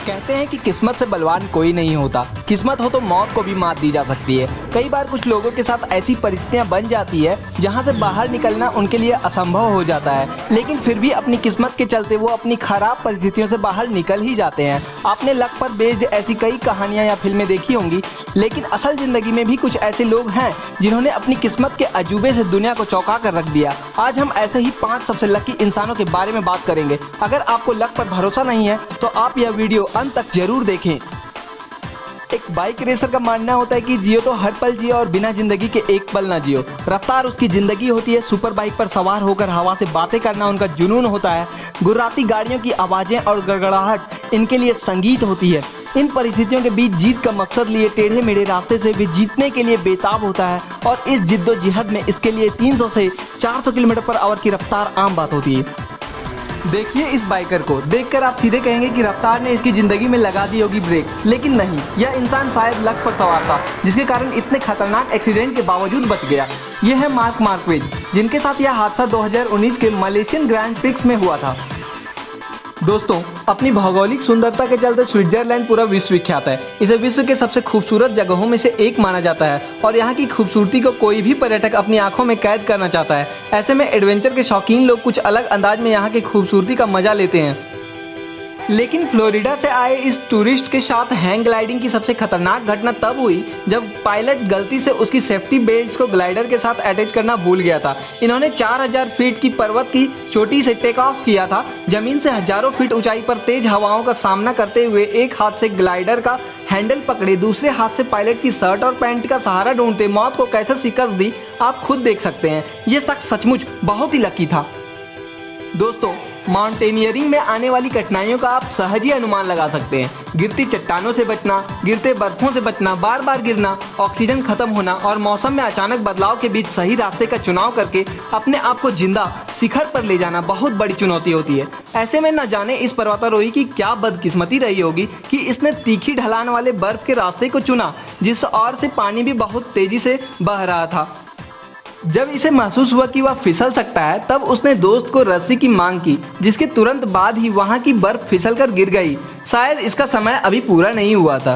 कहते हैं कि किस्मत से बलवान कोई नहीं होता। किस्मत हो तो मौत को भी मात दी जा सकती है। कई बार कुछ लोगों के साथ ऐसी परिस्थितियां बन जाती है जहां से बाहर निकलना उनके लिए असंभव हो जाता है, लेकिन फिर भी अपनी किस्मत के चलते वो अपनी खराब परिस्थितियों से बाहर निकल ही जाते हैं। आपने लक पर बेस्ड ऐसी कई कहानियां या फिल्में देखी होंगी, लेकिन असल जिंदगी में भी कुछ ऐसे लोग हैं जिन्होंने अपनी किस्मत के अजूबे से दुनिया को चौंका कर रख दिया। आज हम ऐसे ही 5 सबसे लकी इंसानों के बारे में बात करेंगे। अगर आपको लक पर भरोसा नहीं है तो आप यह वीडियो अंत तक जरूर देखें। एक बाइक रेसर का मानना होता है कि जियो तो हर पल जियो और बिना जिंदगी के एक पल ना जियो। रफ्तार उसकी जिंदगी होती है। सुपर बाइक पर सवार होकर हवा से बातें करना उनका जुनून होता है। गुर्राती गाड़ियों की आवाजें और गड़गड़ाहट इनके लिए संगीत होती है। इन परिस्थितियों के बीच जीत का मकसद लिए टेढ़े मेढ़े रास्ते से भी जीतने के लिए बेताब होता है और इस जिद्दोजहद में इसके लिए 300 से 400 किलोमीटर/आवर की रफ्तार आम बात होती है। देखिए इस बाइकर को देखकर आप सीधे कहेंगे कि रफ्तार ने इसकी जिंदगी में लगा दी होगी ब्रेक, लेकिन नहीं, यह इंसान शायद लक पर सवार था, जिसके कारण इतने खतरनाक एक्सीडेंट के बावजूद बच गया। यह है मार्क मार्क्वेज, जिनके साथ यह हादसा 2019 के मलेशियन ग्रैंड प्रिक्स में हुआ था। दोस्तों, अपनी भौगोलिक सुंदरता के चलते स्विट्जरलैंड पूरा विश्व विख्यात है। इसे विश्व के सबसे खूबसूरत जगहों में से एक माना जाता है और यहाँ की खूबसूरती को कोई भी पर्यटक अपनी आंखों में कैद करना चाहता है। ऐसे में एडवेंचर के शौकीन लोग कुछ अलग अंदाज में यहाँ की खूबसूरती का मजा लेते हैं। लेकिन फ्लोरिडा से आए इस टूरिस्ट के साथ हैंग ग्लाइडिंग की सबसे खतरनाक घटना तब हुई जब पायलट गलती से उसकी सेफ्टी बेल्ट्स को ग्लाइडर के साथ अटैच करना भूल गया था। इन्होंने 4000 फीट की पर्वत की चोटी से टेक ऑफ किया था। जमीन से हजारों फीट ऊंचाई पर तेज हवाओं का सामना करते हुए एक हाथ से ग्लाइडर का हैंडल पकड़े, दूसरे हाथ से पायलट की शर्ट और पैंट का सहारा ढूंढते मौत को कैसे शिकस्त दी आप खुद देख सकते हैं। ये शख्स सचमुच बहुत ही लकी था। दोस्तों, माउंटेनियरिंग में आने वाली कठिनाइयों का आप सहज ही अनुमान लगा सकते हैं। गिरती चट्टानों से बचना, गिरते बर्फों से बचना, बार बार गिरना, ऑक्सीजन खत्म होना और मौसम में अचानक बदलाव के बीच सही रास्ते का चुनाव करके अपने आप को जिंदा शिखर पर ले जाना बहुत बड़ी चुनौती होती है। ऐसे में न जाने इस पर्वतारोही की क्या बदकिस्मती रही होगी कि इसने तीखी ढलान वाले बर्फ के रास्ते को चुना, जिस ओर से पानी भी बहुत तेजी से बह रहा था। जब इसे महसूस हुआ कि वह फिसल सकता है, तब उसने दोस्त को रस्सी की मांग की, जिसके तुरंत बाद ही वहां की बर्फ फिसलकर गिर गई। शायद इसका समय अभी पूरा नहीं हुआ था।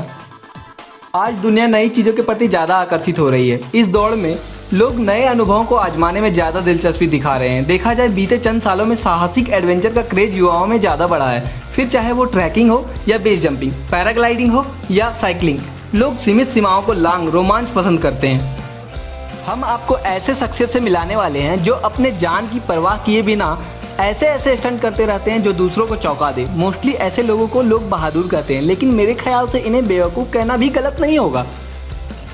आज दुनिया नई चीजों के प्रति ज्यादा आकर्षित हो रही है। इस दौड़ में लोग नए अनुभवों को आजमाने में ज्यादा दिलचस्पी दिखा रहे हैं। देखा जाए बीते चंद सालों में साहसिक एडवेंचर का क्रेज युवाओं में ज्यादा बढ़ा है। फिर चाहे वो ट्रैकिंग हो या बेस जंपिंग, पैराग्लाइडिंग हो या साइकिलिंग, लोग सीमित सीमाओं को लांग रोमांच पसंद करते हैं। हम आपको ऐसे शख्सियत से मिलाने वाले हैं जो अपने जान की परवाह किए बिना ऐसे स्टंट करते रहते हैं जो दूसरों को चौंका दे। मोस्टली ऐसे लोगों को लोग बहादुर कहते हैं, लेकिन मेरे ख्याल से इन्हें बेवकूफ़ कहना भी गलत नहीं होगा।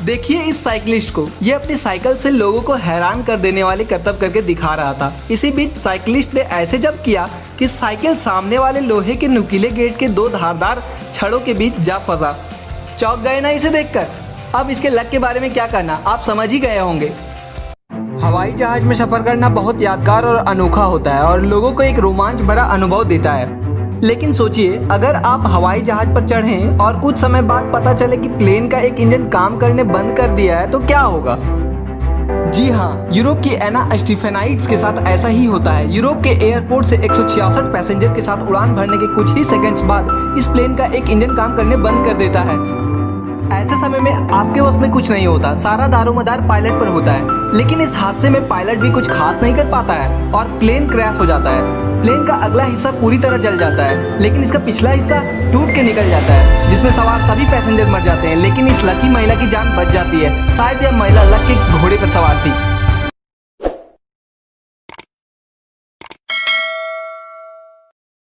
देखिए इस साइकिलिस्ट को, ये अपनी साइकिल से लोगों को हैरान कर देने वाले करतब करके दिखा रहा था। इसी बीच साइकिलिस्ट ने ऐसे जंप किया कि साइकिल सामने वाले लोहे के नुकीले गेट के 2 धारदार छड़ों के बीच जा फंसा। चौंक गए ना इसे देखकर? अब इसके लक के बारे में क्या करना आप समझ ही गए होंगे। हवाई जहाज में सफर करना बहुत यादगार और अनोखा होता है और लोगों को एक रोमांच भरा अनुभव देता है। लेकिन सोचिए, अगर आप हवाई जहाज पर चढ़ें और कुछ समय बाद पता चले कि प्लेन का एक इंजन काम करने बंद कर दिया है, तो क्या होगा? जी हाँ, यूरोप की एना स्टीफेनाइट्स के साथ ऐसा ही होता है। यूरोप के एयरपोर्ट से 166 पैसेंजर के साथ उड़ान भरने के कुछ ही सेकंड्स बाद इस प्लेन का एक इंजन काम करने बंद कर देता है। ऐसे समय में आपके बस में कुछ नहीं होता, सारा दारोमदार पायलट पर होता है। लेकिन इस हादसे में पायलट भी कुछ खास नहीं कर पाता है और प्लेन क्रैश हो जाता है। प्लेन का अगला हिस्सा पूरी तरह जल जाता है, लेकिन इसका पिछला हिस्सा टूट के निकल जाता है, जिसमें सवार सभी पैसेंजर मर जाते हैं। लेकिन इस लकी महिला की जान बच जाती है। शायद यह महिला लक के घोड़े पर सवार थी।